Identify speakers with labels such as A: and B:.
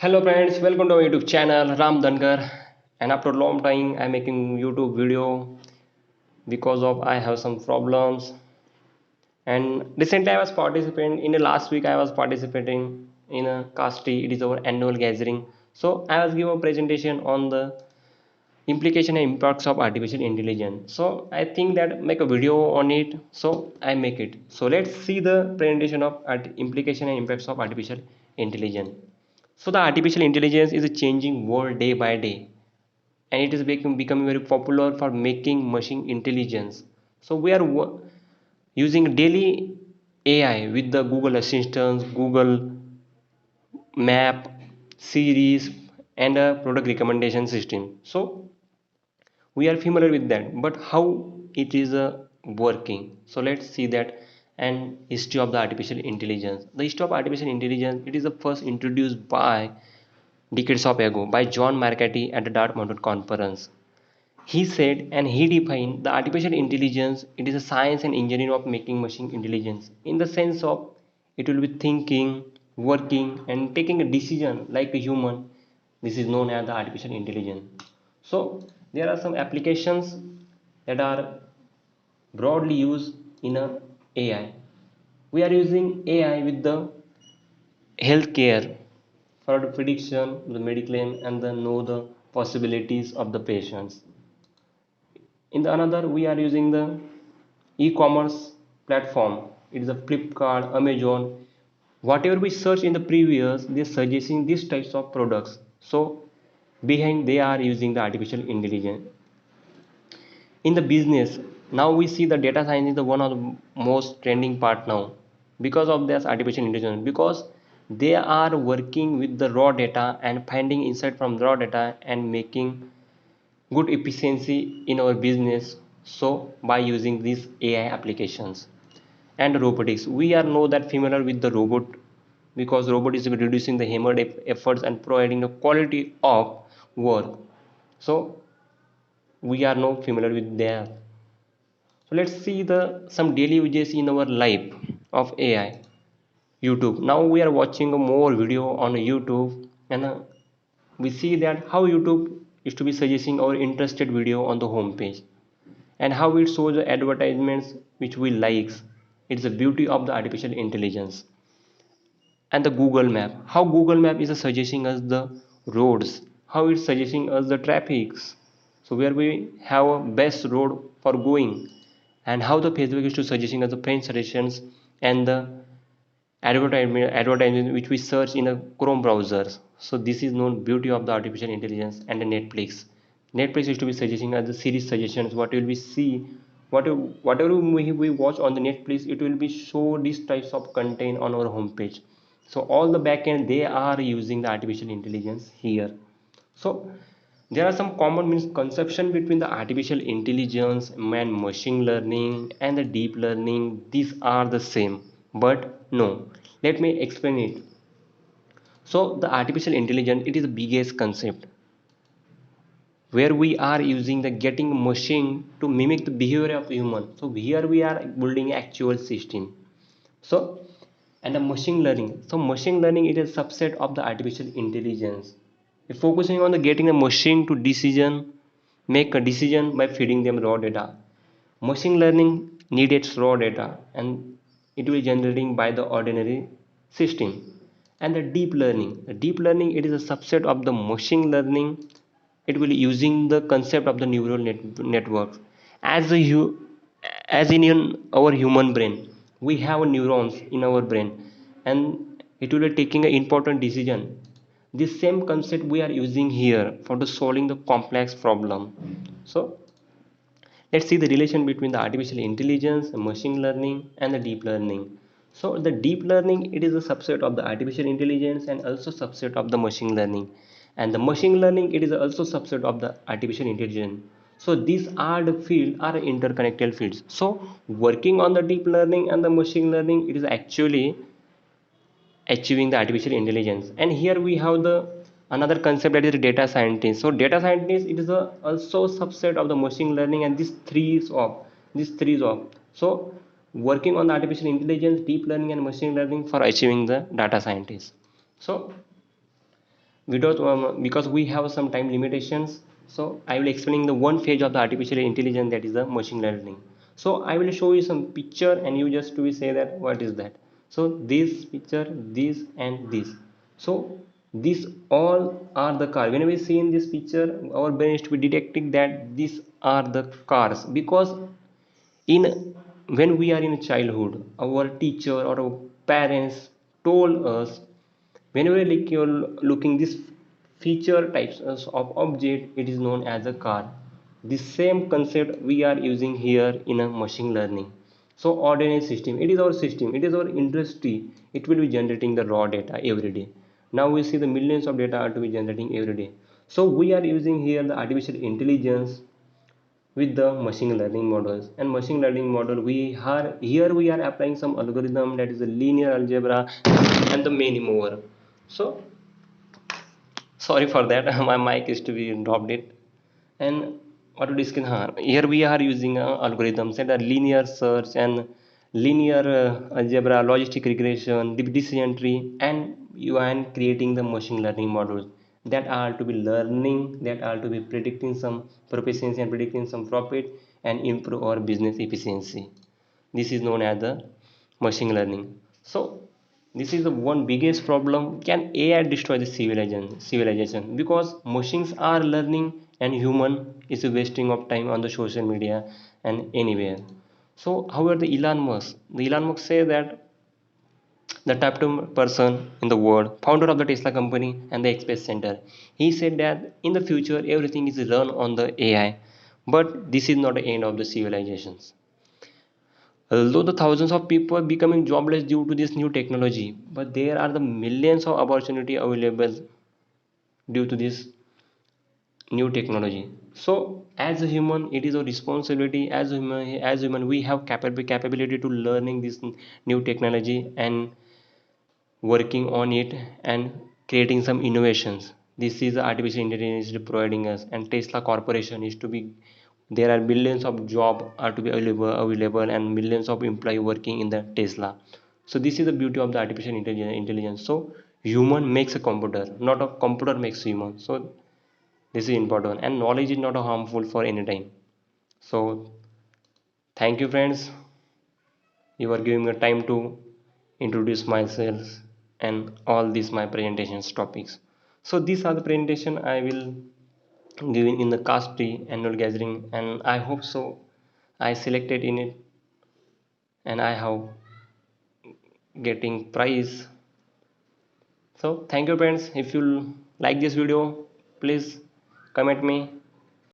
A: Hello friends, welcome to our YouTube channel Ram Dhankar. And after a long time, I'm making YouTube video because of I have some problems. And recently, I was participating in the last week. I was participating in a CASTI. It is our annual gathering. So I was giving a presentation on the implication and impacts of artificial intelligence. So I think that make a video on it. So I make it. So let's see the presentation of implication and impacts of artificial intelligence. So the artificial intelligence is a changing world day by day, and it is becoming very popular for making machine intelligence. So we are using daily AI with the Google Assistant, Google Map, Series, and a product recommendation system. So we are familiar with that, but how it is working? So let's see that. And history of the artificial intelligence. The history of artificial intelligence, it is the first introduced by decades of ago by John Marchetti at the Dartmouth conference. He said and he defined the artificial intelligence. It is a science and engineering of making machine intelligence in the sense of it will be thinking, working, and taking a decision like a human. This is known as the artificial intelligence. So there are some applications that are broadly used in a AI. We are using AI with the healthcare for the prediction, the medical aim, and then know the possibilities of the patients. In the another, we are using the e-commerce platform. It is a Flipkart, Amazon. Whatever we search in the previous, they're suggesting these types of products. So behind they are using the artificial intelligence. In the business, now we see the data science is the one of the most trending part now because of this artificial intelligence, because they are working with the raw data and finding insight from raw data and making good efficiency in our business. So by using these AI applications. And robotics, we are know that familiar with the robot, because robot is reducing the hammered efforts and providing the quality of work. So we are now familiar with that. So let's see the some daily uses in our life of AI. YouTube, now we are watching a more video on YouTube, and we see that how YouTube is to be suggesting our interested video on the home page, and how it shows the advertisements which we likes. It's the beauty of the artificial intelligence. And the Google Map, how Google Map is suggesting us the roads, how it's suggesting us the traffics, so where we have a best road for going. And how the Facebook is to suggesting us the friend suggestions, and the advertisement which we search in a Chrome browsers. So this is known beauty of the artificial intelligence. And the Netflix is to be suggesting as the series suggestions, what will we see, whatever we watch on the Netflix, it will be show these types of content on our homepage. So all the backend they are using the artificial intelligence here. So there are some common misconception between the artificial intelligence and machine learning and the deep learning. These are the same, but no. Let me explain it. So the artificial intelligence, it is the biggest concept where we are using the getting machine to mimic the behavior of human. So here we are building actual system. So and the machine learning. So machine learning is a subset of the artificial intelligence. It's focusing on the getting a machine to decision, make a decision by feeding them raw data. Machine learning needs raw data, and it will be generating by the ordinary system. And the deep learning, it is a subset of the machine learning. It will using the concept of the neural networks. As as in our human brain, we have neurons in our brain, and it will be taking an important decision. This same concept we are using here for the solving the complex problem. So let's see the relation between the artificial intelligence, machine learning, and the deep learning. So the deep learning, it is a subset of the artificial intelligence and also subset of the machine learning. And the machine learning, it is also subset of the artificial intelligence. So these are the field are interconnected fields. So working on the deep learning and the machine learning, it is actually achieving the artificial intelligence. And here we have the another concept, that is data scientist. So data scientist, it is also subset of the machine learning, and these three is of so working on the artificial intelligence, deep learning, and machine learning for achieving the data scientist. So because we have some time limitations, so I will explaining the one phase of the artificial intelligence, that is the machine learning. So I will show you some picture and you just will say that what is that. So this picture, this and this, so these all are the car. When we see in this picture, our brain is to be detecting that these are the cars, because in when we are in childhood, our teacher or our parents told us, whenever like you're looking this feature types of object, it is known as a car. The same concept we are using here in a machine learning. So ordinary system, it is our system, it is our industry, it will be generating the raw data every day. Now we see the millions of data are to be generating every day. So we are using here the artificial intelligence with the machine learning models. And machine learning model, we are here we are applying some algorithm, that is a linear algebra and the many more. So sorry for that, my mic is to be dropped it. And what to discuss, here we are using algorithms that are linear search and linear algebra, logistic regression, deep decision tree, and you are creating the machine learning models that are to be learning, that are to be predicting some proficiency and predicting some profit and improve our business efficiency. This is known as the machine learning. So this is the one biggest problem, can AI destroy the civilization? Because machines are learning and human is wasting of time on the social media and anywhere. So however, the Elon Musk say that the top 2 person in the world, founder of the Tesla company and the X-Space Center, he said that in the future everything is run on the AI. But this is not the end of the civilizations. Although the thousands of people are becoming jobless due to this new technology, but there are the millions of opportunity available due to this new technology. So as a human, it is a responsibility. As human, we have capability to learning this new technology and working on it and creating some innovations. This is the artificial intelligence is providing us, and Tesla Corporation is to be, there are billions of job are to be available and millions of employee working in the Tesla. So this is the beauty of the artificial intelligence. So human makes a computer, not a computer makes human. So this is important, and knowledge is not harmful for any time. So thank you friends, you are giving me time to introduce myself and all these my presentations topics. So these are the presentation I will giving in the cast annual gathering, and I hope so I selected in it and I have getting prize. So thank you friends, if you like this video, please comment me